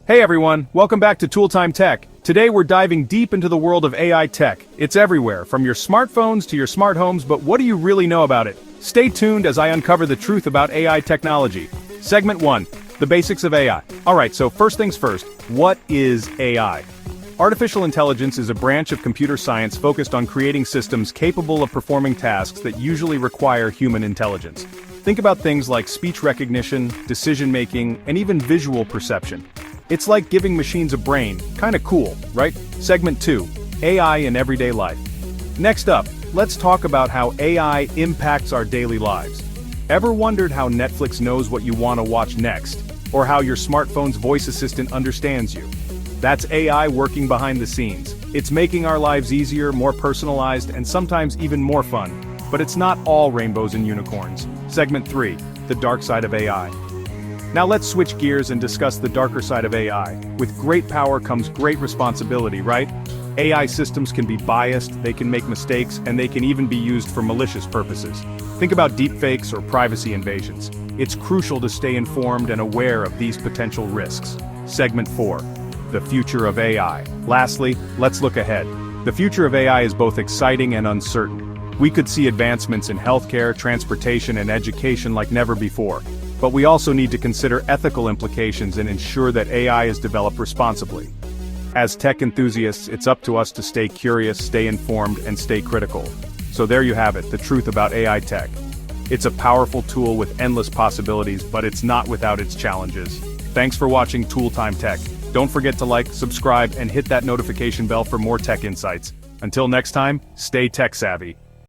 Hey everyone, welcome back to Tooltime Tech. Today we're diving deep into the world of AI tech. It's everywhere, from your smartphones to your smart homes, but what do you really know about it? Stay tuned as I uncover the truth about AI technology. Segment 1. The basics of AI. Alright, so first things first, what is AI? Artificial intelligence is a branch of computer science focused on creating systems capable of performing tasks that usually require human intelligence. Think about things like speech recognition, decision-making, and even visual perception. It's like giving machines a brain, kinda cool, right? Segment 2. AI in everyday life. Next up, let's talk about how AI impacts our daily lives. Ever wondered how Netflix knows what you want to watch next? Or how your smartphone's voice assistant understands you? That's AI working behind the scenes. It's making our lives easier, more personalized, and sometimes even more fun. But it's not all rainbows and unicorns. Segment 3. The dark side of AI. Now let's switch gears and discuss the darker side of AI. With great power comes great responsibility, right? AI systems can be biased, they can make mistakes, and they can even be used for malicious purposes. Think about deepfakes or privacy invasions. It's crucial to stay informed and aware of these potential risks. Segment 4. The future of AI. Lastly, let's look ahead. The future of AI is both exciting and uncertain. We could see advancements in healthcare, transportation, and education like never before. But we also need to consider ethical implications and ensure that AI is developed responsibly. As tech enthusiasts, it's up to us to stay curious, stay informed, and stay critical. So there you have it, the truth about AI tech. It's a powerful tool with endless possibilities, but it's not without its challenges. Thanks for watching Tooltime Tech. Don't forget to like, subscribe, and hit that notification bell for more tech insights. Until next time, stay tech savvy.